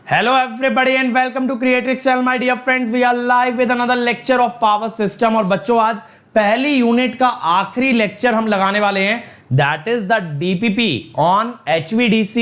Hello everybody and welcome to Creatrix, my dear friends. We are live with another lecture of power system. और बच्चों आज पहली unit का आखिरी lecture हम लगाने वाले हैं, that is the DPP on HVDC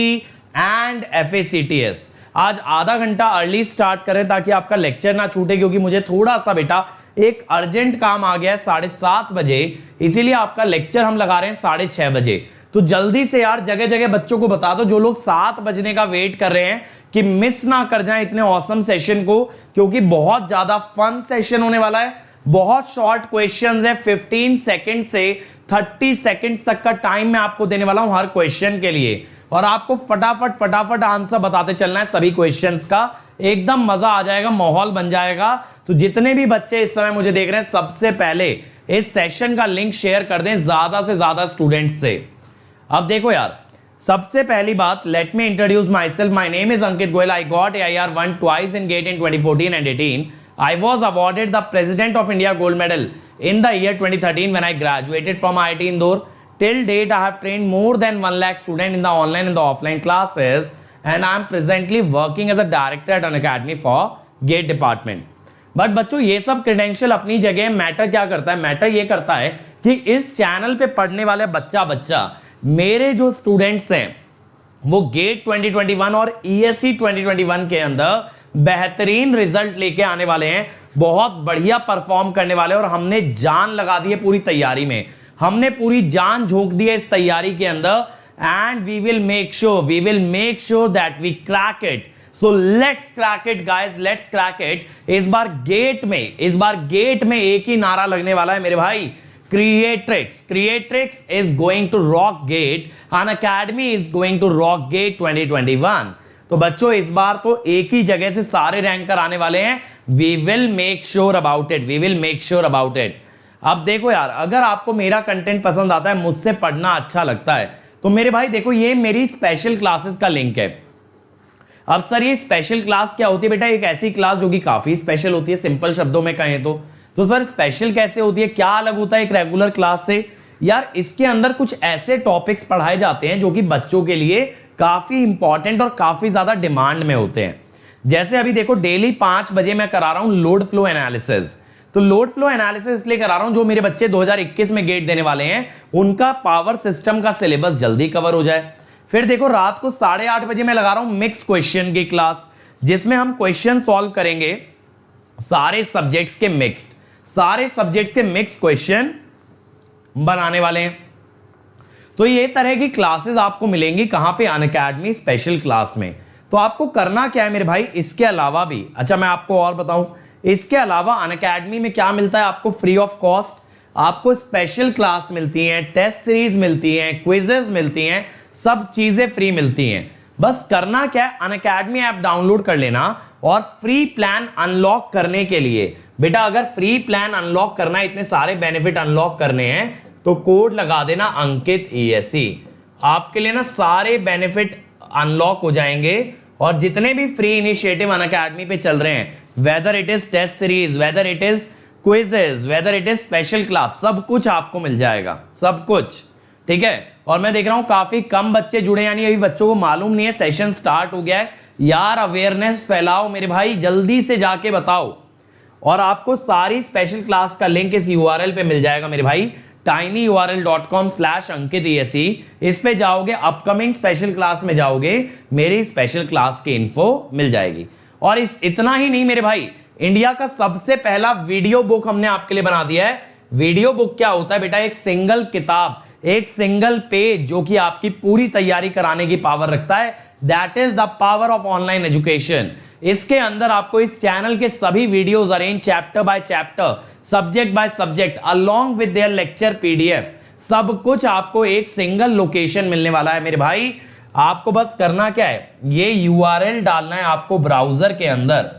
and FACTS. आज आधा घंटा अर्ली स्टार्ट करें ताकि आपका लेक्चर ना छूटे, क्योंकि मुझे थोड़ा सा बेटा एक अर्जेंट काम आ गया है 7:30 बजे, इसीलिए आपका लेक्चर हम लगा रहे हैं 6:30 बजे. तो जल्दी से यार जगह जगह बच्चों को बता दो, जो लोग 7 बजने का वेट कर रहे हैं, कि मिस ना कर जाएं इतने ऑसम सेशन को, क्योंकि बहुत ज्यादा फन सेशन होने वाला है. बहुत शॉर्ट क्वेश्चंस है, 15 सेकंड से 30 सेकंड्स तक का टाइम मैं आपको देने वाला हूं हर क्वेश्चन के लिए, और आपको फटाफट आंसर बताते चलना है सभी क्वेश्चंस का. एकदम मजा आ जाएगा, माहौल बन जाएगा. तो जितने भी बच्चे इस समय मुझे देख रहे हैं, सबसे पहले इस सेशन का लिंक शेयर कर दें ज्यादा से ज्यादा स्टूडेंट्स से. अब देखो यार, सबसे पहली बात, let me introduce my self. My name is Ankit Goyal. I got AIR 1 twice in GATE in 2014 and 18. I was awarded the President of India Gold Medal in the year 2013 when I graduated from IIT Indore. Till date, I have trained more than 1 lakh students in the online and the offline classes, and I am presently working as a director at an academy for GATE department. But बच्चों ये सब credential अपनी जगह, matter क्या करता है? Matter ये करता है कि इस चैनल पे पढ़ने वाले बच्चा मेरे जो स्टूडेंट्स हैं वो गेट 2021 और ESE 2021 के अंदर बेहतरीन रिजल्ट लेके आने वाले हैं, बहुत बढ़िया परफॉर्म करने वाले. और हमने जान लगा दी है पूरी तैयारी में, हमने पूरी जान झोंक दी है इस तैयारी के अंदर, and we will make sure that we crack it. So let's crack it guys, let's crack it. इस बार गेट में एक ही नारा लगने वाला है मेरे भाई, Creatrix is going to rock GATE, Unacademy is going to rock GATE 2021. तो बच्चों इस बार तो एक ही जगह से सारे रैंकर आने वाले हैं. We will make sure about it. अब देखो यार, अगर आपको मेरा कंटेंट पसंद आता है, मुझसे पढ़ना अच्छा लगता है, तो मेरे भाई देखो ये मेरी स्पेशल क्लासेस का लिंक है. अब सर ये स्पेशल क्लास क्या होती है? बेटा एक ऐसी क्लास जो कि काफी स्पेशल होती है, सिंपल शब्दों में कहें तो सर स्पेशल कैसे होती है, क्या अलग होता है एक रेगुलर क्लास से? यार इसके अंदर कुछ ऐसे टॉपिक्स पढ़ाए जाते हैं जो कि बच्चों के लिए काफी इंपॉर्टेंट और काफी ज्यादा डिमांड में होते हैं. जैसे अभी देखो, डेली 5 बजे मैं करा रहा हूं लोड फ्लो एनालिसिस. तो लोड फ्लो एनालिसिस इसलिए करा रहा हूं, जो मेरे बच्चे 2021 में गेट देने वाले हैं उनका पावर सिस्टम का सिलेबस जल्दी कवर हो जाए. फिर देखो रात को 8:30 बजे मैं लगा रहा हूं मिक्स क्वेश्चन की क्लास, जिसमें हम क्वेश्चन सॉल्व करेंगे सारे सब्जेक्ट्स के मिक्स क्वेश्चन बनाने वाले हैं. तो ये तरह की क्लासेस आपको मिलेंगी कहां पे? अनअकैडमी स्पेशल क्लास में. तो आपको करना क्या है मेरे भाई, इसके अलावा भी, अच्छा मैं आपको और बताऊं, इसके अलावा अनअकैडमी में क्या मिलता है आपको? फ्री ऑफ कॉस्ट आपको स्पेशल क्लास मिलती हैं, टेस्ट सीरीज मिलती हैं, क्विजेस मिलती हैं, सब चीजें फ्री मिलती हैं. बस करना क्या है, अनअकैडमी ऐप डाउनलोड कर लेना, और फ्री प्लान अनलॉक करने के लिए बेटा, अगर फ्री प्लान अनलॉक करना है, इतने सारे बेनिफिट अनलॉक करने हैं, तो कोड लगा देना अंकित ESE. आपके लिए ना सारे बेनिफिट अनलॉक हो जाएंगे, और जितने भी फ्री इनिशिएटिव अनअकैडमी पे चल रहे हैं, whether it is test series, whether it is quizzes, whether it is special class, सब कुछ आपको मिल जाएगा, सब कुछ. ठीक है. और मैं देख रहा हूं काफी कम बच्चे जुड़े, यानी अभी बच्चों को मालूम नहीं है सेशन स्टार्ट हो गया है. यार अवेयरनेस फैलाओ मेरे भाई, जल्दी से जाके बताओ. और आपको सारी स्पेशल क्लास का लिंक इस URL पे मिल जाएगा मेरे भाई, tinyurl.com/अंकित ESE. इस पे जाओगे, अपकमिंग स्पेशल क्लास में जाओगे, मेरी स्पेशल क्लास की इन्फो मिल जाएगी. और इतना ही नहीं मेरे भाई, इंडिया का सबसे पहला वीडियो बुक हमने आपके लिए बना दिया है. वीडियो बुक क्या होता है बेटा? एक सिंगल किताब, एक सिंगल पेज, जो कि आपकी पूरी तैयारी कराने की पावर रखता है. That is the power of online education. इसके अंदर आपको इस चैनल के सभी videos arrange chapter by chapter, subject by subject, along with their lecture PDF, सब कुछ आपको एक सिंगल लोकेशन मिलने वाला है मेरे भाई. आपको बस करना क्या है, ये URL डालना है आपको ब्राउजर के अंदर.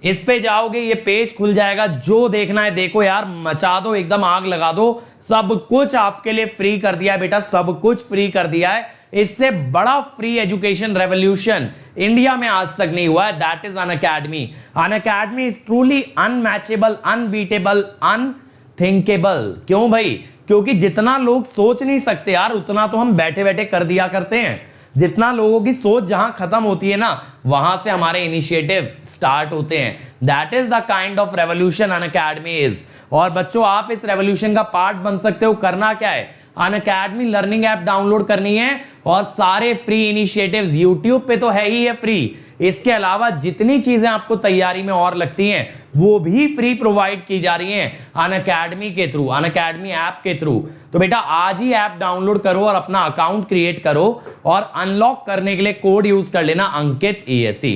इस पे जाओगे, ये पेज खुल जाएगा, जो देखना है देखो यार, मचा दो, एकदम आग लगा दो. सब कुछ आपके लिए फ्री कर दिया है बेटा, सब कुछ फ्री कर दिया है. इससे बड़ा फ्री एजुकेशन रेवोल्यूशन इंडिया में आज तक नहीं हुआ है. That is Unacademy. Unacademy is truly unmatchable, unbeatable, unthinkable. क्यों भाई? क्योंकि जितना लोग सोच नहीं सकते यार, उतना तो हम बैठे बैठे कर दिया करते हैं. जितना लोगों की सोच जहां खत्म होती है ना, वहां से हमारे इनिशिएटिव स्टार्ट होते हैं। That is the kind of revolution Unacademy is. और बच्चों आप इस रेवोल्यूशन का पार्ट बन सकते हो। करना क्या है, अनअकैडमी लर्निंग ऐप डाउनलोड करनी है और सारे फ्री इनिशिएटिव्स यूट्यूब पे तो है ही है फ्री, इसके अलावा जितनी चीजें आपको तैयारी में और लगती हैं वो भी फ्री प्रोवाइड की जा रही हैं अनअकैडमी के थ्रू, अनअकैडमी ऐप के थ्रू। तो बेटा आज ही ऐप डाउनलोड करो और अपना अकाउंट क्रिएट करो और अनलॉक करने के लिए कोड यूज कर लेना अंकित ESE।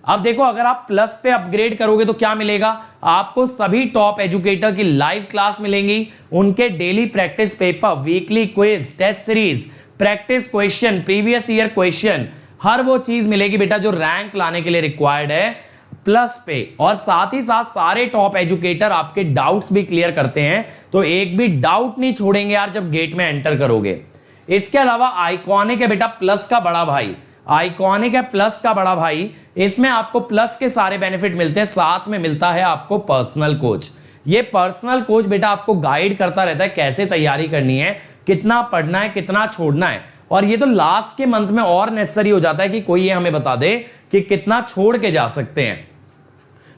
अब देखो अगर आप प्लस पे अपग्रेड करोगे तो क्या मिलेगा, आपको सभी टॉप एजुकेटर की लाइव क्लास मिलेंगी, उनके daily practice paper, weekly quiz, test series, practice question, previous year question, हर वो चीज मिलेगी बेटा जो रैंक लाने के लिए रिक्वायर्ड है प्लस पे। और साथ ही साथ सारे टॉप एजुकेटर आपके डाउट्स भी क्लियर करते हैं, तो एक भी डाउट नहीं छोड़ेंगे यार जब गेट में एंटर करोगे। इसके अलावा आइकॉनिक है बेटा प्लस का बड़ा भाई, आइकॉनिक है प्लस का बड़ा भाई, इसमें आपको प्लस के सारे बेनिफिट मिलते हैं, साथ में मिलता है आपको पर्सनल कोच। ये पर्सनल कोच बेटा आपको गाइड करता रहता है कैसे तैयारी करनी है, कितना पढ़ना है, कितना छोड़ना है। और ये तो लास्ट के मंथ में और नेसेसरी हो जाता है कि कोई ये हमें बता दे कि कितना छोड़ के जा सकते हैं।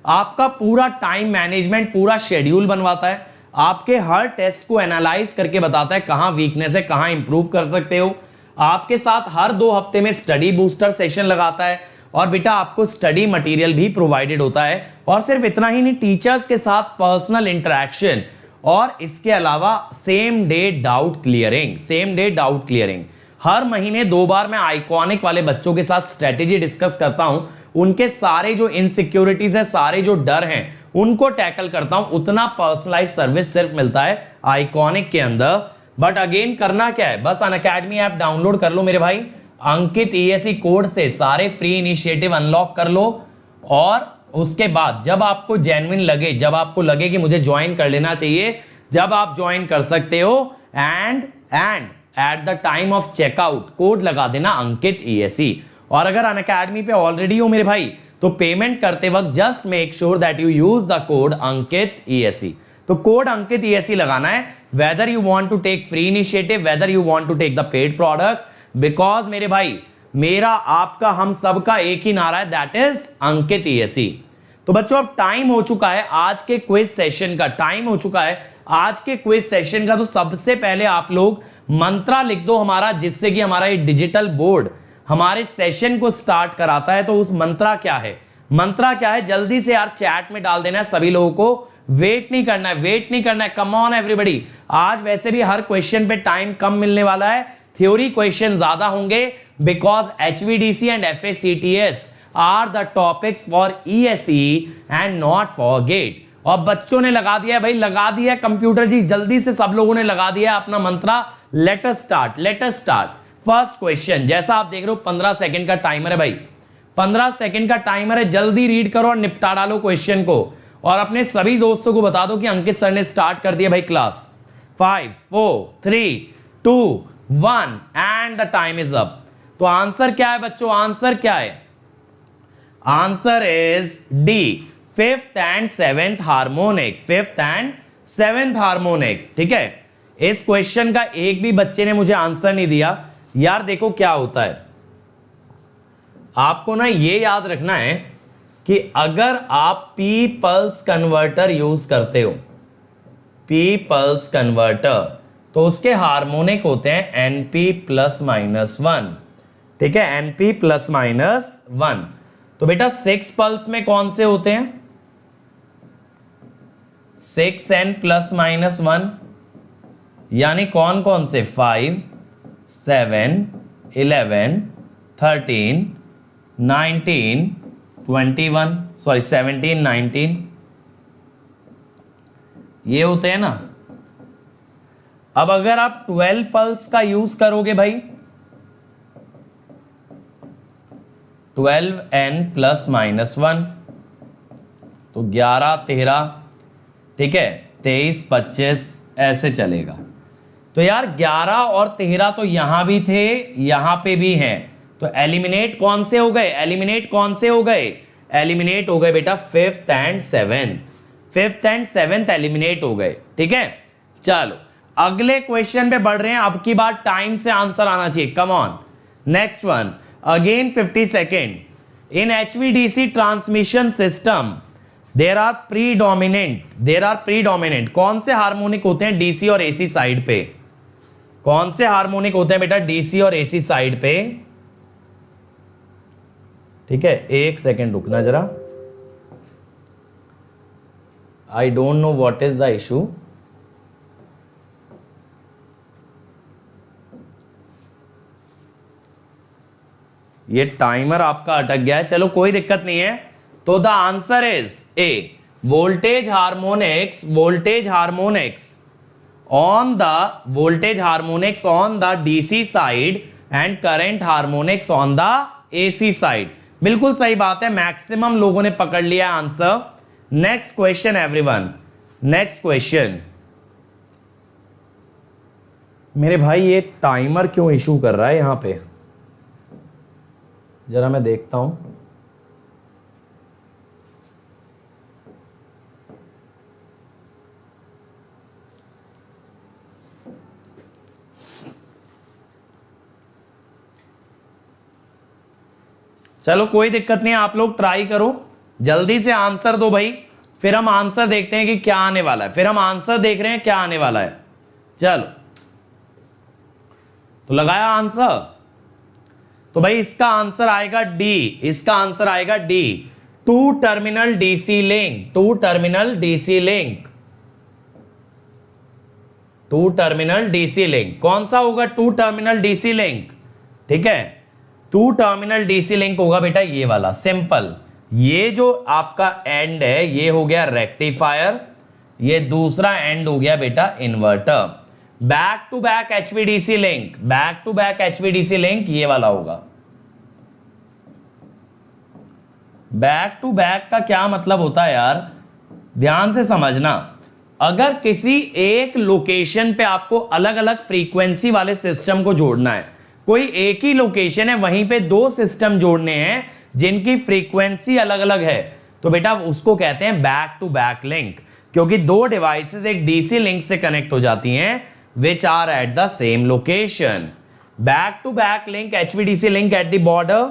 आपका पूरा टाइम मैनेजमेंट, पूरा शेड्यूल बनवाता है, आपके हर टेस्ट को एनालाइज करके बताता है कहां वीकनेस है, कहां इंप्रूव कर सकते हो। आपके साथ हर 2 हफ्ते में स्टडी बूस्टर सेशन लगाता है और बेटा आपको स्टडी मटेरियल भी प्रोवाइडेड होता है। और सिर्फ इतना ही नहीं, टीचर्स के साथ पर्सनल इंटरेक्शन और इसके अलावा same day doubt clearing, same day doubt clearing. हर महीने 2 बार मैं आइकॉनिक वाले बच्चों के साथ स्ट्रेटेजी डिस्कस करता हूं, उनके सारे जो इनसिक्योरिटीज है, सारे जो डर हैं उनको टैकल करता हूं। उतना पर्सनलाइज सर्विस सिर्फ मिलता है आइकॉनिक के अंदर। बट अगेन करना क्या है, बस अनअकैडमी ऐप डाउनलोड कर लो मेरे भाई, अंकित ESE कोड से सारे फ्री इनिशिएटिव अनलॉक कर लो। और उसके बाद जब आपको जेन्युइन लगे, जब आपको लगे कि मुझे ज्वाइन कर लेना चाहिए, जब आप ज्वाइन कर सकते हो। And at the time of checkout code लगा देना अंकित ESE। और अगर अनअकैडमी पे ऑलरेडी हो मेरे भाई तो पेमेंट करते वक्त just make sure that you use the code Ankit ESE। तो कोड अंकित ESE लगाना है, whether you want to take free initiative, whether you want to take the paid product, because मेरे भाई मेरा आपका हम सबका एक ही नारा है, दैट इज अंकित ESE। तो बच्चों अब टाइम हो चुका है आज के क्विज सेशन का, टाइम हो चुका है आज के क्विज सेशन का। तो सबसे पहले आप लोग मंत्रा लिख दो हमारा, जिससे कि हमारा ये डिजिटल बोर्ड हमारे सेशन को स्टार्ट कराता है। तो उस मंत्रा क्या है, मंत्रा क्या है जल्दी से यार चैट में डाल देना है सभी लोगों को, वेट नहीं करना है, वेट नहीं करना है, कम ऑन एवरीबॉडी। आज वैसे भी हर क्वेश्चन पे टाइम कम मिलने वाला है, थ्योरी क्वेश्चन ज्यादा होंगे, because HVDC and FACTS are the topics for ESE and not for GATE. और बच्चों ने लगा दिया है भाई, लगा दिया है कंप्यूटर जी, जल्दी से सब लोगों ने लगा दिया है अपना mantra. Let us start. First question, जैसा आप देख रहे हो 15 सेकंड का टाइमर है भाई, 15 सेकंड का टाइमर है, जल्दी रीड करो और निपटा डालो क्वेश्चन को। और अपने सभी दोस्तों को बता दो कि अंकित सर ने स्टार्ट कर दिया भाई class. 5 4 3 2 1 and the time is up. तो आंसर क्या है बच्चों, आंसर क्या है, answer is D, 5th and 7th harmonic, 5th and 7th harmonic. ठीक है, इस क्वेश्चन का एक भी बच्चे ने मुझे आंसर नहीं दिया यार। देखो क्या होता है, आपको ना ये याद रखना है कि अगर आप P पल्स कन्वर्टर यूज करते हो, P पल्स कन्वर्टर, तो उसके हार्मोनिक होते हैं NP +-1। ठीक है, NP +-1। तो बेटा 6 पल्स में कौन से होते हैं, 6n +-1, यानी कौन कौन से, 5 7 11 13 19 21, सॉरी 17 19, ये होते हैं ना। अब अगर आप 12 पल्स का यूज करोगे भाई, 12n +-1, तो 11 13, ठीक है, 23 25 ऐसे चलेगा। तो यार 11 और 13 तो यहां भी थे, यहां पे भी हैं, तो एलिमिनेट कौन से हो गए, एलिमिनेट कौन से हो गए, एलिमिनेट हो गए बेटा 5th and 7th, 5th and 7th eliminate हो गए। ठीक है, चलो अगले क्वेश्चन पे बढ़ रहे हैं। अब की बार टाइम से आंसर आना चाहिए, come on. Next one again 50 second. In HVDC transmission system there are predominant कौन से हार्मोनिक होते हैं डीसी और एसी साइड पे? कौन से हार्मोनिक होते हैं बेटा डीसी और एसी साइड पे? ठीक है, एक सेकेंड रुकना जरा. I don't know what is the issue. ये टाइमर आपका अटक गया है, चलो कोई दिक्कत नहीं है. तो the answer is A voltage harmonics on the DC side and current harmonics on the AC side. बिल्कुल सही बात है, मैक्सिमम लोगों ने पकड़ लिया answer. Next question everyone, next question. मेरे भाई ये टाइमर क्यों इशू कर रहा है यहां पे? जरा मैं देखता हूं. चलो कोई दिक्कत नहीं, आप लोग ट्राई करो, जल्दी से आंसर दो भाई, फिर हम आंसर देखते हैं कि क्या आने वाला है. फिर हम आंसर देख रहे हैं क्या आने वाला है. चलो तो लगाया आंसर. तो भाई इसका आंसर आएगा डी. इसका आंसर आएगा D, two terminal DC link. Two terminal DC link. Two terminal DC link कौन सा होगा? Two terminal DC link. ठीक है, टू टर्मिनल डीसी लिंक होगा बेटा ये वाला, सिंपल. ये जो आपका एंड है ये हो गया रेक्टिफायर, ये दूसरा एंड हो गया बेटा inverter. Back to back HVDC link, back to back HVDC link ये वाला होगा. बैक टू बैक का क्या मतलब होता है यार, ध्यान से समझना. अगर किसी एक लोकेशन पे आपको अलग अलग फ्रीक्वेंसी वाले सिस्टम को जोड़ना है, कोई एक ही लोकेशन है वहीं पे दो सिस्टम जोड़ने हैं जिनकी फ्रीक्वेंसी अलग अलग है, तो बेटा उसको कहते हैं बैक टू बैक लिंक. क्योंकि दो डिवाइसेस एक डीसी लिंक से कनेक्ट हो जाती हैं which are at the same location. Back to back link HVDC link at the border.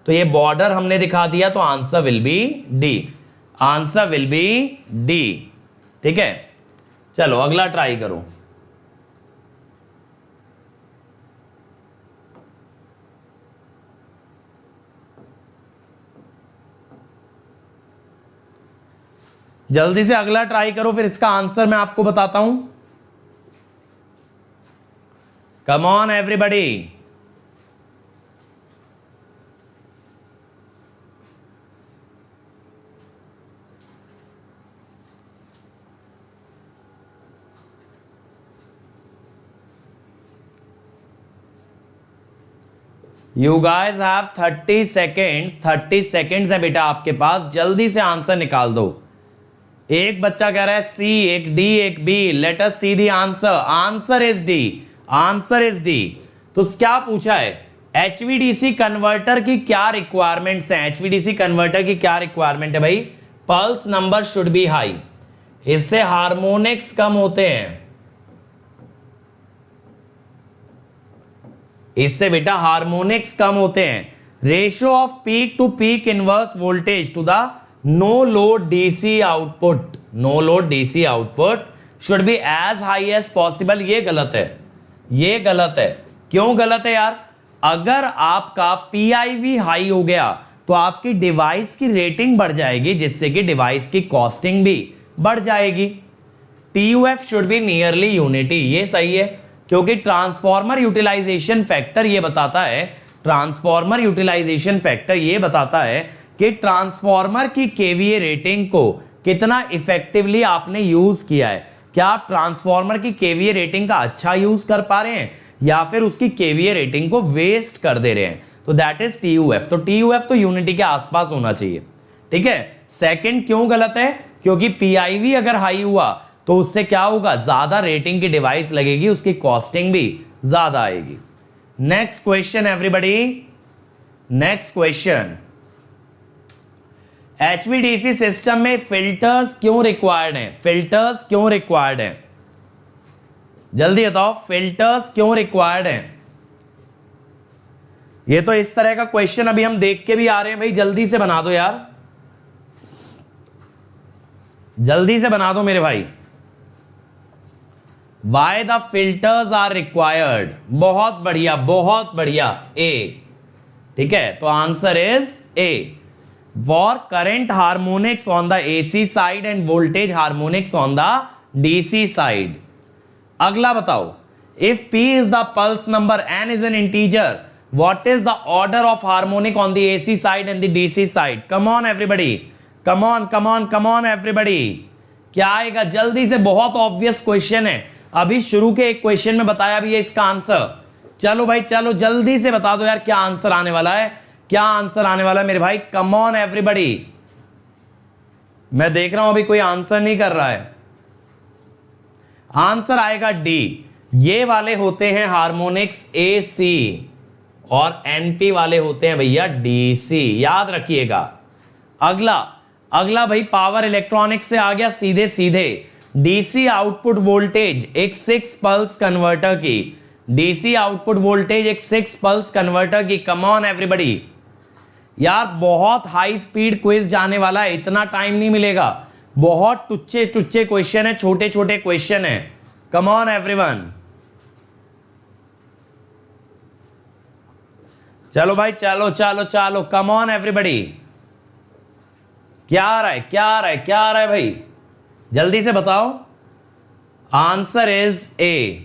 तो ये बॉर्डर हमने दिखा दिया, तो answer will be D. Answer will be D. ठीक है, चलो अगला ट्राई करो. जल्दी से अगला ट्राई करो, फिर इसका आंसर मैं आपको बताता हूं. कम on everybody. You guys have 30 seconds. 30 seconds है बेटा आपके पास, जल्दी से आंसर निकाल दो. एक बच्चा कह रहा है सी, एक डी, एक B. Let us see the answer. Answer is D. Answer is D. तो क्या पूछा है? HVDC कन्वर्टर की क्या रिक्वायरमेंट्स हैं? HVDC कन्वर्टर की क्या रिक्वायरमेंट है भाई? Pulse number should be high. इससे हार्मोनिक्स कम होते हैं. इससे बेटा हार्मोनिक्स कम होते हैं. Ratio of peak to peak inverse voltage to the no load DC output. No load DC output should be as high as possible. ये गलत है, ये गलत है. क्यों गलत है यार? अगर आपका PIV हाई हो गया तो आपकी डिवाइस की रेटिंग बढ़ जाएगी, जिससे कि डिवाइस की कॉस्टिंग भी बढ़ जाएगी. TUF should be nearly unity. ये सही है, क्योंकि ट्रांसफॉर्मर यूटिलाइजेशन फैक्टर ये बताता है, ट्रांसफॉर्मर यूटिलाइजेशन फैक्टर ये बताता है कि ट्रांसफॉर्मर की KVA रेटिंग को कितना इफेक्टिवली आपने यूज किया है. क्या आप ट्रांसफॉर्मर की KVA रेटिंग का अच्छा यूज कर पा रहे हैं या फिर उसकी KVA रेटिंग को वेस्ट कर दे रहे हैं? तो दैट इज TUF. तो TUF तो यूनिटी के आसपास होना चाहिए. ठीक है. सेकंड क्यों गलत है? क्योंकि PIV अगर हाई हुआ तो उससे क्या होगा? ज्यादा रेटिंग की डिवाइस लगेगी, उसकी कॉस्टिंग भी ज्यादा आएगी. Next question everybody. Next question. HVDC system में फिल्टर्स क्यों रिक्वायर्ड हैं? फिल्टर्स क्यों रिक्वायर्ड हैं? जल्दी बताओ, फिल्टर्स क्यों रिक्वायर्ड हैं? ये तो इस तरह का क्वेश्चन अभी हम देख के भी आ रहे हैं भाई, जल्दी से बना दो यार, जल्दी से बना दो मेरे भाई। Why the filters are required? बहुत बढ़िया, बहुत बढ़िया, ए। ठीक है, तो answer is A. For current harmonics on the AC side and voltage harmonics on the DC side. अगला बताओ, if P is the pulse number, N is an integer, what is the order of harmonic on the AC side and the DC side? Come on everybody, come on, come on, come on everybody. क्या आएगा जल्दी से? बहुत obvious question है, अभी शुरू के एक क्वेश्चन में बताया भी है इसका आंसर। चलो भाई चलो जल्दी से बता दो यार, क्या आंसर आने वाला है, क्या आंसर आने वाला है मेरे भाई? कम ऑन एवरीबॉडी। मैं देख रहा हूं अभी कोई आंसर नहीं कर रहा है। आंसर आएगा डी। ये वाले होते हैं हार्मोनिक्स AC और NP वाले होते हैं भैया DC, याद रखिएगा। अगला भाई पावर इलेक्ट्रॉनिक्स से आ गया सीधे सीधे। DC आउटपुट वोल्टेज एक 6 पल्स कन्वर्टर की, DC आउटपुट वोल्टेज एक 6 पल्स कन्वर्टर की। कम ऑन एवरीबॉडी यार, बहुत हाई स्पीड क्विज जाने वाला है, इतना टाइम नहीं मिलेगा, बहुत टुच्चे टुच्चे क्वेश्चन है, छोटे छोटे क्वेश्चन है। कम ऑन एवरीवन, चलो भाई चलो चलो चलो, कम ऑन एवरीबॉडी। क्या आ रहा है, क्या आ रहा है, क्या आ रहा है भाई, जल्दी से बताओ। आंसर इज ए।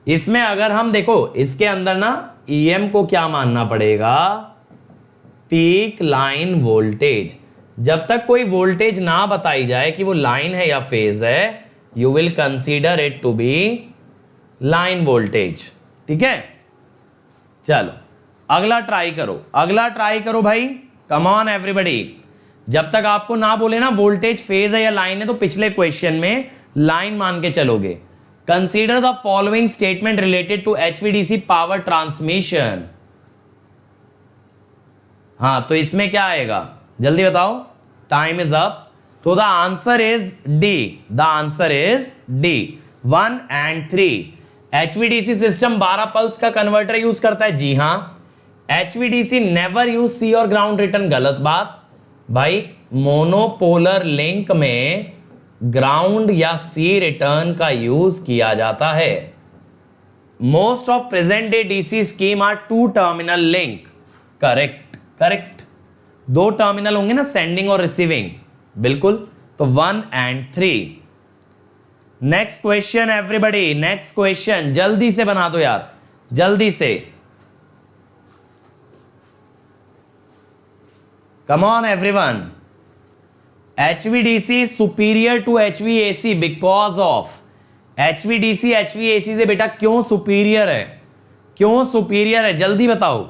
इसमें अगर हम देखो, इसके अंदर ना EM को क्या मानना पड़ेगा? Peak line voltage. जब तक कोई वोल्टेज ना बताई जाए कि वो लाइन है या फेज है, you will consider it to be line voltage. ठीक है, चलो अगला ट्राई करो, अगला ट्राई करो भाई। कम ऑन एवरीबॉडी, जब तक आपको ना बोले ना वोल्टेज फेज है या लाइन है, तो पिछले क्वेश्चन में लाइन मान के चलोगे। Consider the following statement related to HVDC power transmission. हाँ, तो इसमें क्या आएगा जल्दी बताओ, टाइम इज अप। तो the answer is D, the answer is D 1 and 3। HVDC system 12 pulse का कन्वर्टर यूज करता है, जी हां। HVDC नेवर यूज सी और ग्राउंड रिटर्न, गलत बात भाई। मोनोपोलर लिंक में ग्राउंड या सी रिटर्न का यूज किया जाता है। Most of present day DC scheme are 2 terminal link. Correct correct, 2 terminal होंगे ना, सेंडिंग और रिसीविंग, बिल्कुल। तो 1 and 3। Next question everybody, next question जल्दी से बना दो यार, जल्दी से। Come on everyone. HVDC superior to HVAC because of, HVDC HVAC से बेटा क्यों सुपीरियर है, क्यों सुपीरियर है, जल्दी बताओ।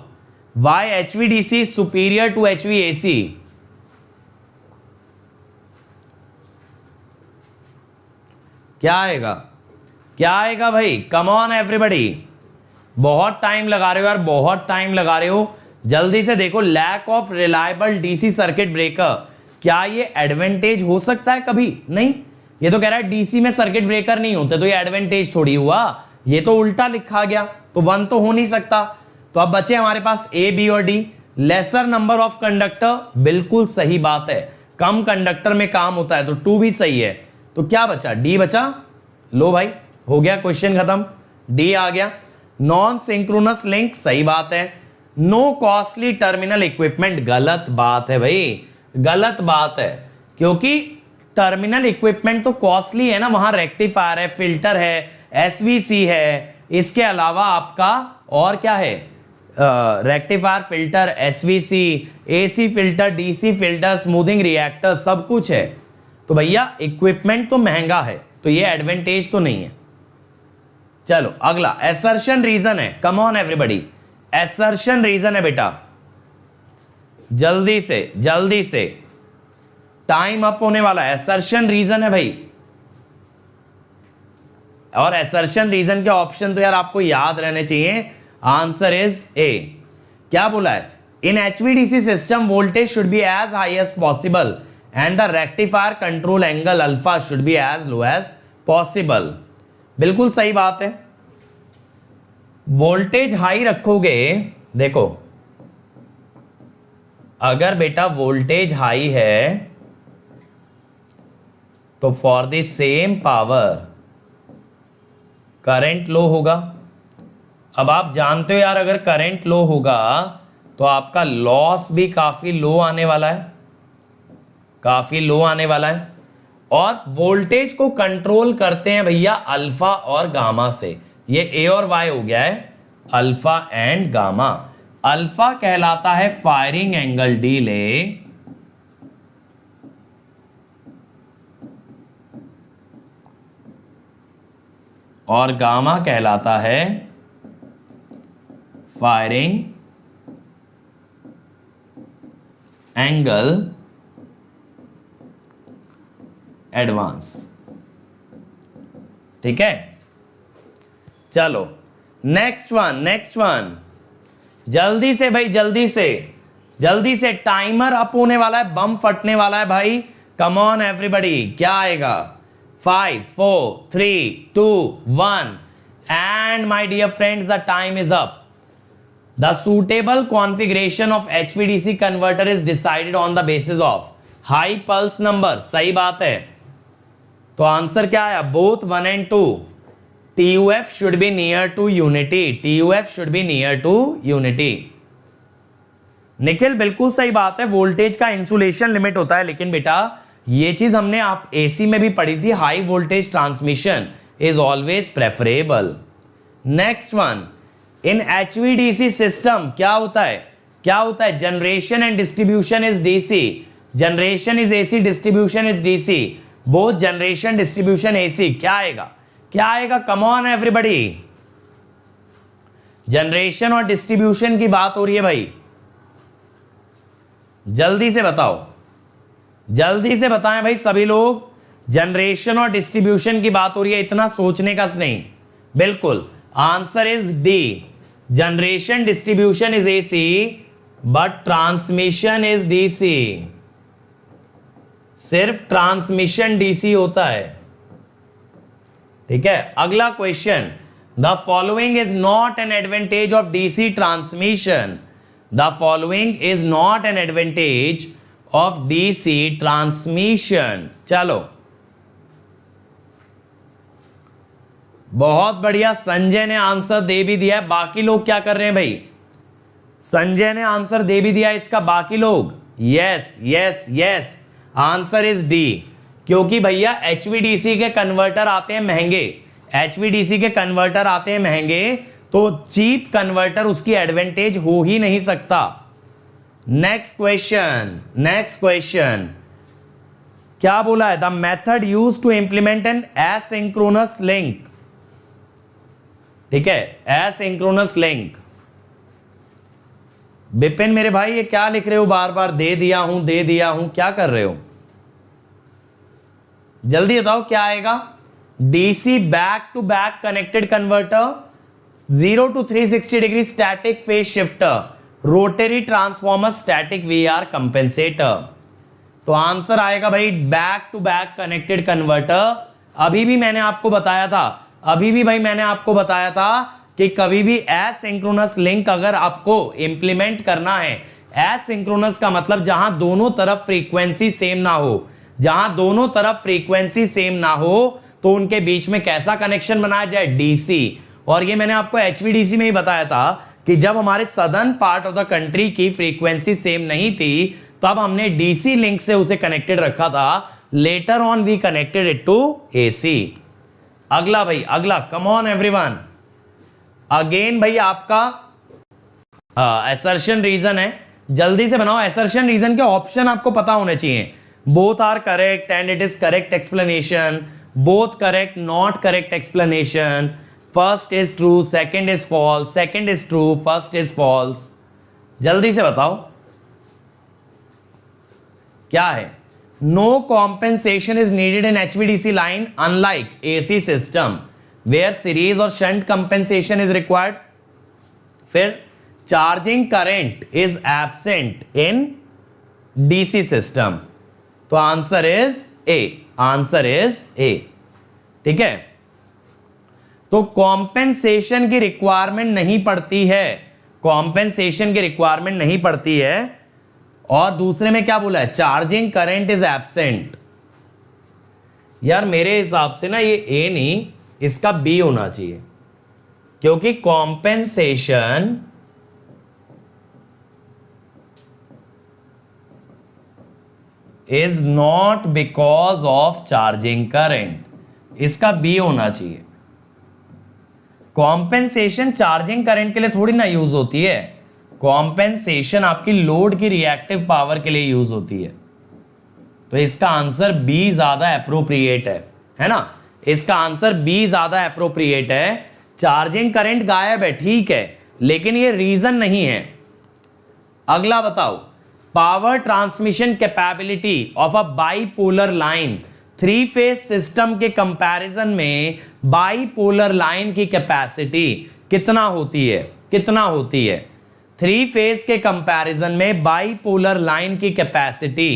Why HVDC is superior to HVAC? क्या आएगा, क्या आएगा भाई? कम ऑन एवरीबॉडी, बहुत टाइम लगा रहे हो यार, बहुत टाइम लगा रहे हो, जल्दी से देखो। Lack of reliable DC circuit breaker, क्या ये एडवांटेज हो सकता है कभी? नहीं, ये तो कह रहा है DC में सर्किट ब्रेकर नहीं होते, तो ये एडवांटेज थोड़ी हुआ, ये तो उल्टा लिखा गया, तो 1 तो हो नहीं सकता। तो अब बचे हमारे पास A, B और D। Laser number of conductor, बिल्कुल सही बात है, कम कंडक्टर में काम होता है, तो 2 भी सही है। तो क्या बचा? D बचा। लो भाई, हो गया क्वेश्चन खत्म, D आ गया। नॉन सिंक्रोनस लिंक, सही बात है। नो कॉस्टली टर्मिनल इक्विपमेंट, गलत बात है भाई, गलत बात है, क्योंकि टर्मिनल इक्विपमेंट तो कॉस्टली है ना, वहां रेक्टिफायर है, फिल्टर है, SVC है, इसके अलावा आपका और क्या है, rectifier, filter, SVC, AC filter, DC filter, smoothing reactor, सब कुछ है। तो भैया इक्विपमेंट तो महंगा है, तो ये एडवांटेज तो नहीं है। चलो अगला एसर्शन रीजन है। Come on everybody, assertion reason है बेटा, जल्दी से जल्दी से, टाइम अप होने वाला है। एसर्शन रीजन है भाई, और एसर्शन रीजन के ऑप्शन तो यार आपको याद रहने चाहिए। Answer is A. क्या बोला है? In HVDC system voltage should be as high as possible and the rectifier control angle alpha should be as low as possible. बिल्कुल सही बात है, वोल्टेज हाई रखोगे देखो, अगर बेटा वोल्टेज हाई है तो for the same power current low होगा। अब आप जानते हो यार, अगर करंट लो होगा तो आपका लॉस भी काफी लो आने वाला है, काफी लो आने वाला है। और वोल्टेज को कंट्रोल करते हैं भैया अल्फा और गामा से। ये ए और वाई हो गया है, अल्फा एंड गामा। अल्फा कहलाता है फायरिंग एंगल डिले, और गामा कहलाता है फायरिंग एंगल एडवांस। ठीक है, चलो नेक्स्ट वन जल्दी से भाई, जल्दी से टाइमर अप होने वाला है, बम फटने वाला है भाई। कम ऑन एवरीबॉडी, क्या आएगा? 5 4 3 2 1 and my dear friends the time is up. The suitable configuration of HVDC converter is decided on the basis of high pulse number। सही बात है, तो आंसर क्या है? Both 1 and 2 TUF should be near to unity, TUF should be near to unity। Nikhil बिल्कुल सही बात है, वोल्टेज का इंसुलेशन लिमिट होता है, लेकिन बेटा ये चीज हमने आप एसी में भी पढ़ी थी, high voltage transmission is always preferable. Next one, in HVDC system क्या होता है? Generation and distribution is DC, generation is AC, distribution is DC, both generation distribution AC. क्या आएगा? कम ऑन एवरीबॉडी, जनरेशन और डिस्ट्रीब्यूशन की बात हो रही है भाई, जल्दी से बताएं भाई सभी लोग। जनरेशन और डिस्ट्रीब्यूशन की बात हो रही है, इतना सोचने का नहीं, बिल्कुल answer is D. Generation distribution is AC but transmission is DC, सिर्फ ट्रांसमिशन डीसी होता है। ठीक है, अगला question, the following is not an advantage of DC transmission, the following is not an advantage of DC transmission. चलो बहुत बढ़िया, संजय ने आंसर दे भी दिया है। बाकी लोग क्या कर रहे हैं भाई? संजय ने आंसर दे भी दिया इसका, बाकी लोग यस, आंसर इज डी। क्योंकि भैया HVDC के कन्वर्टर आते हैं महंगे, तो चीप कन्वर्टर उसकी एडवांटेज हो ही नहीं सकता। नेक्स्ट क्वेश्चन क्या बोला है? The method used to implement an asynchronous link. ठीक है, एसिंक्रोनस लिंक। बिपिन मेरे भाई ये क्या लिख रहे हो? बार बार दे दिया हूं, क्या कर रहे हो? जल्दी बताओ क्या आएगा? DC back to back connected converter, 0 to 360 degree static phase shifter, rotary transformer, static VAR compensator. तो आंसर आएगा भाई back to back connected converter. अभी भी मैंने आपको बताया था कि कभी भी एसिंक्रोनस लिंक अगर आपको इंप्लीमेंट करना है, एसिंक्रोनस का मतलब जहां दोनों तरफ फ्रीक्वेंसी सेम ना हो, तो उनके बीच में कैसा कनेक्शन बनाया जाए? डीसी। और ये मैंने आपको HVDC में ही बताया था कि जब हमारे southern part of the country की फ्रीक्वेंसी सेम नहीं थी, तब हमने डीसी लिंक से उसे कनेक्टेड रखा था। Later on we connected it to AC. अगला कम ऑन एवरीवन, अगेन भाई आपका असर्शन रीजन है, जल्दी से बनाओ। असर्शन रीजन के ऑप्शन आपको पता होने चाहिए। Both are correct and it is correct explanation, both correct not correct explanation, first is true, second is false, second is true, first is false. जल्दी से बताओ क्या है? No compensation is needed in HVDC line unlike AC system where series और shunt compensation is required. फिर charging current is absent in DC system. तो answer is A. ठीक है, तो कॉम्पेंसेशन की रिक्वायरमेंट नहीं पड़ती है। कॉम्पेंसेशन की रिक्वायरमेंट नहीं पड़ती है। और दूसरे में क्या बोला है, चार्जिंग करंट इज एब्सेंट। यार मेरे हिसाब से ना ये ए नहीं, इसका बी होना चाहिए, क्योंकि compensation is not because of charging current, इसका बी होना चाहिए। कॉम्पेंसेशन चार्जिंग करंट के लिए थोड़ी ना यूज होती है, कॉम्पेंसेशन आपकी लोड की रिएक्टिव पावर के लिए यूज होती है। तो इसका आंसर बी ज्यादा एप्रोप्रिएट है ना, इसका आंसर बी ज्यादा एप्रोप्रिएट है। चार्जिंग करंट गायब है ठीक है, लेकिन ये रीजन नहीं है। अगला बताओ, power transmission capability of a bipolar line, three phase system के कंपैरिजन में बाइपोलर लाइन की कैपेसिटी कितना होती है, कितना होती है? थ्री फेज के कंपैरिजन में बाइपोलर लाइन की कैपेसिटी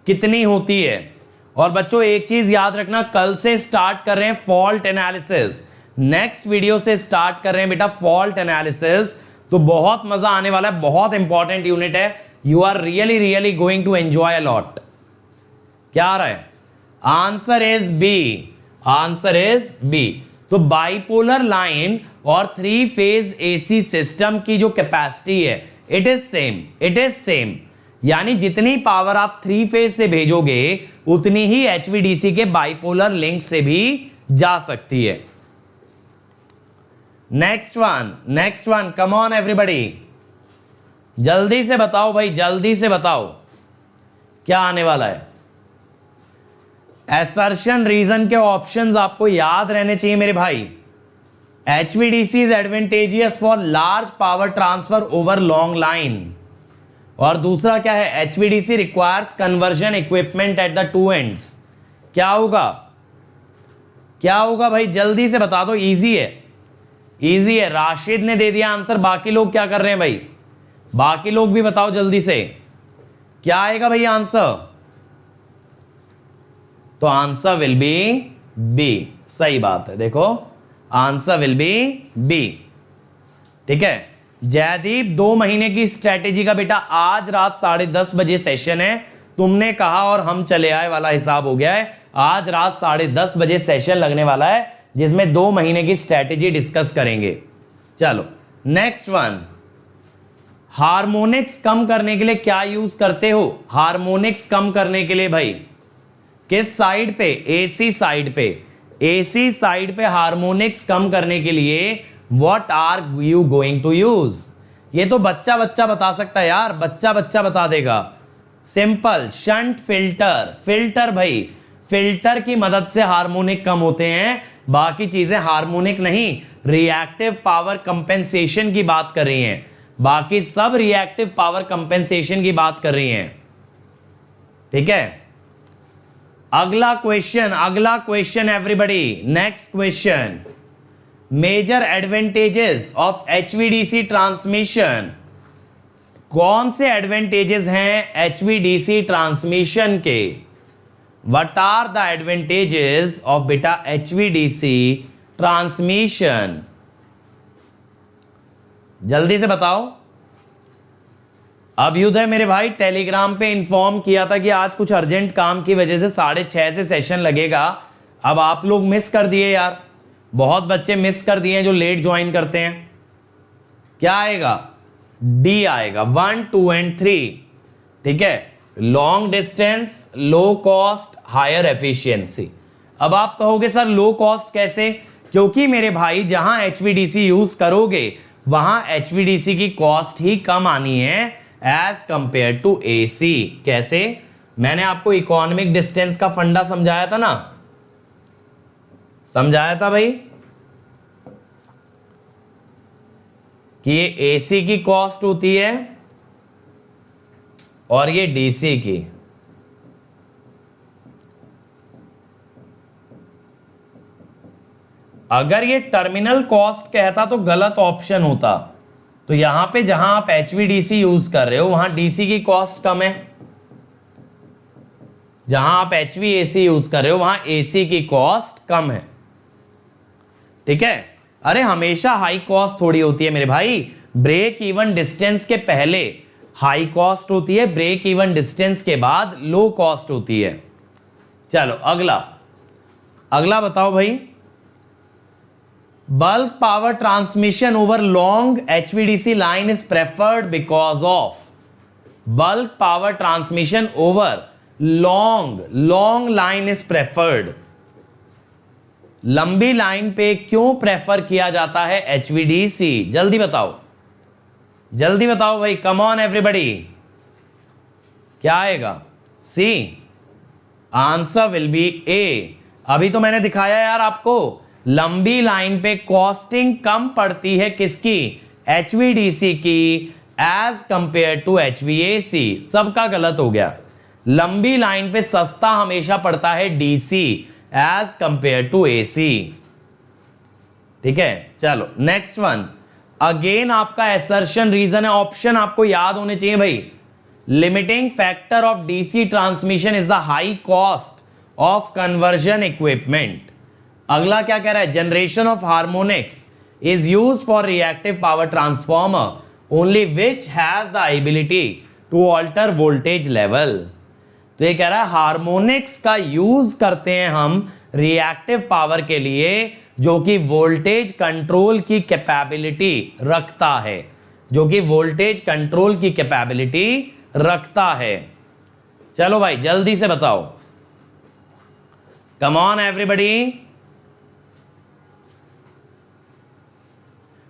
कितनी होती है? और बच्चों एक चीज याद रखना, कल से स्टार्ट कर रहे हैं फॉल्ट एनालिसिस, नेक्स्ट वीडियो से स्टार्ट कर रहे हैं बेटा फॉल्ट एनालिसिस। तो बहुत मजा आने वाला है, बहुत इंपॉर्टेंट यूनिट है, you are really going to enjoy a lot. क्या आ रहा है? Answer is B, answer is B. तो बाइपोलर लाइन और थ्री फेज एसी सिस्टम की जो कैपेसिटी है it is same, it is same. यानी जितनी पावर आप थ्री फेज से भेजोगे उतनी ही एचवीडीसी के बाइपोलर लिंक से भी जा सकती है। Next one, come on everybody, जल्दी से बताओ भाई, जल्दी से बताओ क्या आने वाला है। असर्शन रीजन के ऑप्शंस आपको याद रहने चाहिए मेरे भाई। HVDC is advantageous for large power transfer over long line. और दूसरा क्या है, HVDC requires conversion equipment at the two ends. क्या होगा, क्या होगा भाई, जल्दी से बता दो। इजी है, इजी है। राशिद ने दे दिया आंसर, बाकी लोग क्या कर रहे हैं भाई, बाकी लोग भी बताओ जल्दी से, क्या आएगा भाई आंसर? तो आंसर विल बी बी, सही बात है। देखो आंसर विल बी बी, ठीक है। जयदीप 2 महीने की स्ट्रेटेजी का बेटा आज रात 10:30 बजे सेशन है, तुमने कहा और हम चले आए वाला हिसाब हो गया है। आज रात 10:30 बजे सेशन लगने वाला है जिसमें 2 महीने की स्ट्रेटेजी डिस्कस करेंगे। चलो नेक्स्ट वन, हार्मोनिक्स कम करने के लिए क्या यूज करते हो? हार्मोनिक्स कम करने के लिए भाई किस साइड पे? एसी साइड पे। एसी साइड पे हार्मोनिक्स कम करने के लिए what are you going to use? ये तो बच्चा बता सकता है यार, बच्चा बता देगा। Simple, shunt filter. फिल्टर भाई, फिल्टर की मदद से हार्मोनिक कम होते हैं, बाकी चीजें हार्मोनिक नहीं, रिएक्टिव पावर कंपेंसेशन की बात कर रही हैं, बाकी सब रिएक्टिव पावर कंपेंसेशन की बात कर रही हैं, ठीक है। अगला question everybody, next question, major advantages of HVDC transmission. कौन से एडवांटेजेस हैं एचवीडीसी ट्रांसमिशन के? What are the advantages of बेटा एचवीडीसी ट्रांसमिशन? जल्दी से बताओ। अभ्युदय मेरे भाई टेलीग्राम पे इंफॉर्म किया था कि आज कुछ अर्जेंट काम की वजह से 6:30 से सेशन लगेगा। अब आप लोग मिस कर दिए यार, बहुत बच्चे मिस कर दिए जो लेट ज्वाइन करते हैं। क्या आएगा? डी आएगा, 1, 2 एंड 3, ठीक है। Long distance, low cost, higher efficiency. अब आप कहोगे सर लो कॉस्ट कैसे? क्योंकि मेरे भाई जहां एचवीडीसी यूज करोगे वहां एचवीडीसी की कॉस्ट ही कम आनी है एज कंपेयर टू एसी। कैसे? मैंने आपको इकोनॉमिक डिस्टेंस का फंडा समझाया था ना, समझाया था भाई कि ये एसी की कॉस्ट होती है और ये डीसी की। अगर ये टर्मिनल कॉस्ट कहता तो गलत ऑप्शन होता। तो यहां पे जहां आप एचवीडीसी यूज कर रहे हो वहां डीसी की कॉस्ट कम है, जहां आप एचवीएसी यूज कर रहे हो वहां एसी की कॉस्ट कम है, ठीक है। अरे हमेशा हाई कॉस्ट थोड़ी होती है मेरे भाई, ब्रेक इवन डिस्टेंस के पहले हाई कॉस्ट होती है, ब्रेक इवन डिस्टेंस के बाद लो कॉस्ट होती है। चलो अगला बताओ भाई, bulk power transmission over long HVDC line is preferred because of, bulk power transmission over long line is preferred, लंबी लाइन पे क्यों प्रेफर किया जाता है HVDC? जल्दी बताओ भाई, कम ऑन एवरीबॉडी, क्या आएगा? सी, आंसर विल बी ए। अभी तो मैंने दिखाया यार आपको, लंबी लाइन पे कॉस्टिंग कम पड़ती है किसकी? HVDC की एज कंपेयर टू HVAC। सबका गलत हो गया, लंबी लाइन पे सस्ता हमेशा पड़ता है DC as compare to AC। ठीक है, चलो नेक्स्ट वन। अगेन आपका एसर्शन रीजन है, ऑप्शन आपको याद होने चाहिए भाई। Limiting factor of DC transmission is the high cost of conversion equipment. अगला क्या कह रहा है? Generation of harmonics is used for reactive power transformer only which has the ability to alter voltage level. तो ये कह रहा है हार्मोनिक्स का यूज करते हैं हम रिएक्टिव पावर के लिए जो कि वोल्टेज कंट्रोल की कैपेबिलिटी रखता है, जो कि वोल्टेज कंट्रोल की कैपेबिलिटी रखता है। चलो भाई जल्दी से बताओ, कम ऑन एवरीबॉडी।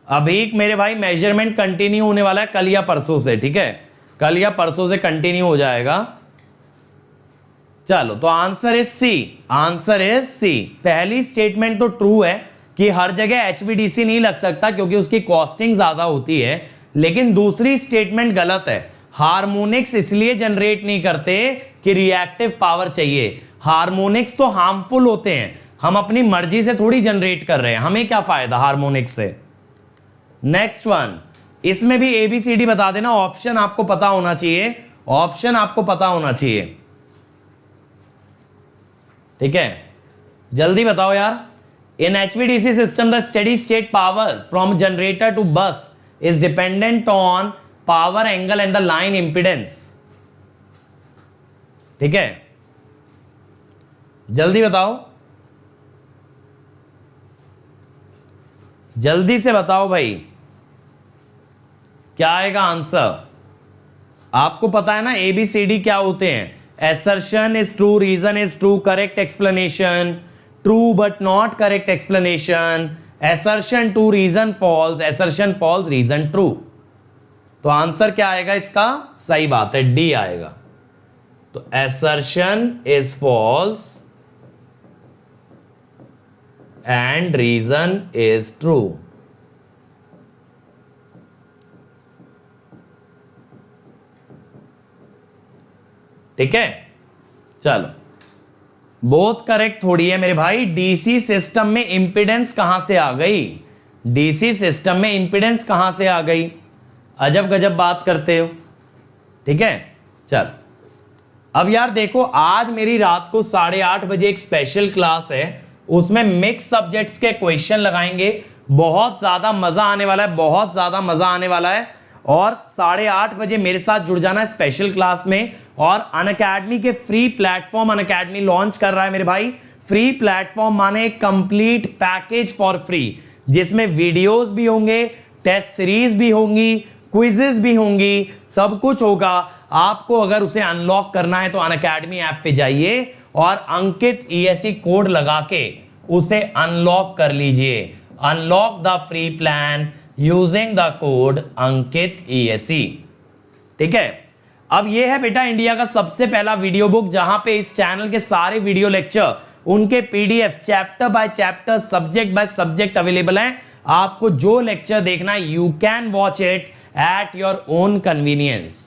अभी मेरे भाई मेजरमेंट कंटिन्यू होने वाला है कल या परसों से, ठीक है, कल या परसों से कंटिन्यू हो जाएगा। चलो तो आंसर इज सी। पहली स्टेटमेंट तो ट्रू है कि हर जगह HVDC नहीं लग सकता क्योंकि उसकी कॉस्टिंग ज्यादा होती है, लेकिन दूसरी स्टेटमेंट गलत है। हार्मोनिक्स इसलिए जनरेट नहीं करते कि रिएक्टिव पावर चाहिए, हार्मोनिक्स तो हार्मफुल होते हैं, हम अपनी मर्जी से थोड़ी जनरेट कर रहे हैं, हमें क्या फायदा हार्मोनिक्स से। नेक्स्ट वन, इसमें भी ABCD बता देना, ऑप्शन आपको पता होना चाहिए, ऑप्शन आपको पता होना चाहिए, ठीक है, जल्दी बताओ यार। In HVDC system the steady state power from generator to bus is dependent on power angle and the line impedance. ठीक है, जल्दी बताओ, जल्दी से बताओ भाई, क्या आएगा आंसर? आपको पता है ना ABCD क्या होते हैं? assertion is true, reason is true, correct explanation, true but not correct explanation, assertion true, reason false, assertion false, reason true। तो आंसर क्या आएगा इसका? सही बात है, डी आएगा। तो assertion is false and reason is true। ठीक है, चलो बहुत करेक्ट थोड़ी है मेरे भाई। डीसी सिस्टम में इंपीडेंस कहां से आ गई? डीसी सिस्टम में इंपीडेंस कहां से आ गई? अजब गजब बात करते हो। ठीक है, चल अब यार देखो, आज मेरी रात को 8:30 बजे एक स्पेशल क्लास है, उसमें मिक्स सब्जेक्ट्स के क्वेश्चन लगाएंगे, बहुत ज्यादा मजा आने वाला है, बहुत ज्यादा मजा आने वाला है। और 8:30 बजे मेरे साथ जुड़ जाना है स्पेशल क्लास में। और अनअकैडमी के फ्री प्लेटफॉर्म अनअकैडमी लॉन्च कर रहा है मेरे भाई। फ्री प्लेटफॉर्म माने कंप्लीट पैकेज फॉर फ्री, जिसमें वीडियोस भी होंगे, टेस्ट सीरीज भी होंगी, क्विजेस भी होंगी, सब कुछ होगा। आपको अगर उसे अनलॉक करना है तो अनअकैडमी ऐप पे जाइए और अंकित ESE कोड लगा के उसे अनलॉक कर लीजिए। Unlock the free plan using the code Ankit ESE। ठीक है, अब ये है बेटा इंडिया का सबसे पहला वीडियो बुक जहां पे इस चैनल के सारे वीडियो लेक्चर, उनके PDF chapter by chapter, subject by subject available हैं। आपको जो लेक्चर देखना है you can watch it at your own convenience.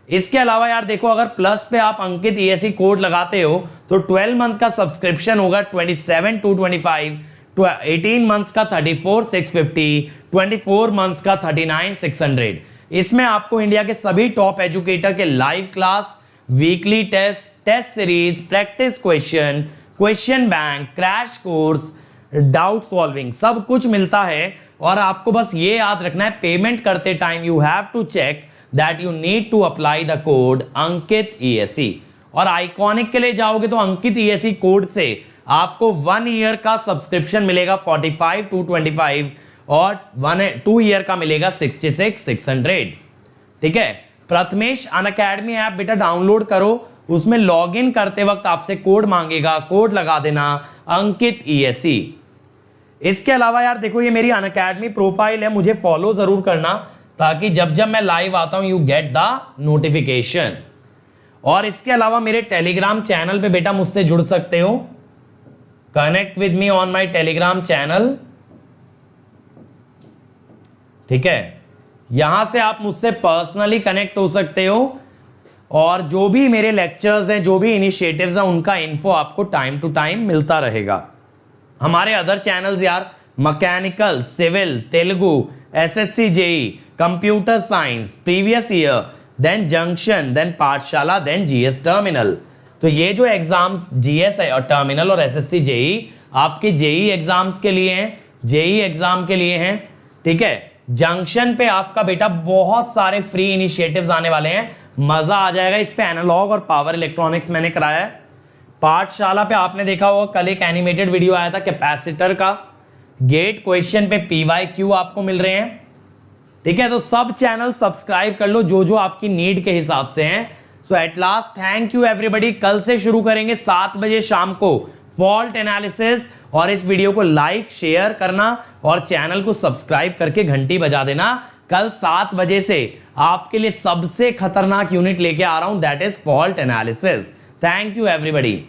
इसके अलावा यार देखो, अगर प्लस पे आप अंकित ESE कोड लगाते हो तो 12 मंथ का सब्सक्रिप्शन होगा 27,225, 18 मंथ्स का 34,650, 24 मंथ्स का 39,600। इसमें आपको इंडिया के सभी टॉप एजुकेटर के live class, weekly test, test series, practice question, question bank, crash course, doubt solving, सब कुछ मिलता है और आपको बस ये याद रखना है, पेमेंट करते time you have to check that you need to apply the code Ankit ESE। और आइकॉनिक के लिए जाओगे तो अंकित ESE कोड से आपको 1 ईयर का सब्सक्रिप्शन मिलेगा 45,225 और 2 ईयर का मिलेगा 66,600। ठीक है, प्रथमेश अनअकैडमी ऐप बेटा डाउनलोड करो, उसमें लॉगिन करते वक्त आपसे कोड मांगेगा, कोड लगा देना अंकित ESE। इसके अलावा यार देखो, ये मेरी अनअकैडमी प्रोफाइल है, मुझे फॉलो जरूर करना ताकि जब जब मैं लाइव आता हूं यू गेट द नोटिफिकेशन। और इसके अलावा मेरे टेलीग्राम चैनल पे बेटा मुझसे जुड़ सकते हो, connect with me on my Telegram channel. ठीक है, यहां से आप मुझसे पर्सनली कनेक्ट हो सकते हो और जो भी मेरे लेक्चर्स हैं, जो भी इनिशिएटिव्स हैं, उनका इन्फो आपको टाइम टू टाइम मिलता रहेगा। हमारे अदर चैनल्स यार mechanical, civil, Telugu, SSC JEE, computer science, previous year, then junction, then Pathshala, then GS terminal. तो ये जो एग्जाम्स GS है और टर्मिनल और SSC JEE आपके JEE एग्जाम्स के लिए हैं, JEE एग्जाम के लिए हैं। ठीक है, जंक्शन पे आपका बेटा बहुत सारे फ्री इनिशिएटिव्स आने वाले हैं, मजा आ जाएगा। इस पे एनालॉग और पावर इलेक्ट्रॉनिक्स मैंने कराया है। पाठशाला पे आपने देखा होगा कल एक एनिमेटेड वीडियो आया था कैपेसिटर का, गेट क्वेश्चन पे PYQ आपको मिल रहे हैं। ठीक है, तो सब चैनल सब्सक्राइब कर लो जो जो आपकी नीड के हिसाब से हैं। So at last thank you everybody. कल से शुरू करेंगे 7 बजे शाम को फॉल्ट एनालिसिस, और इस वीडियो को लाइक शेयर करना और चैनल को सब्सक्राइब करके घंटी बजा देना। कल 7 बजे से आपके लिए सबसे खतरनाक यूनिट लेके आ रहा हूं, that is fault analysis. Thank you everybody.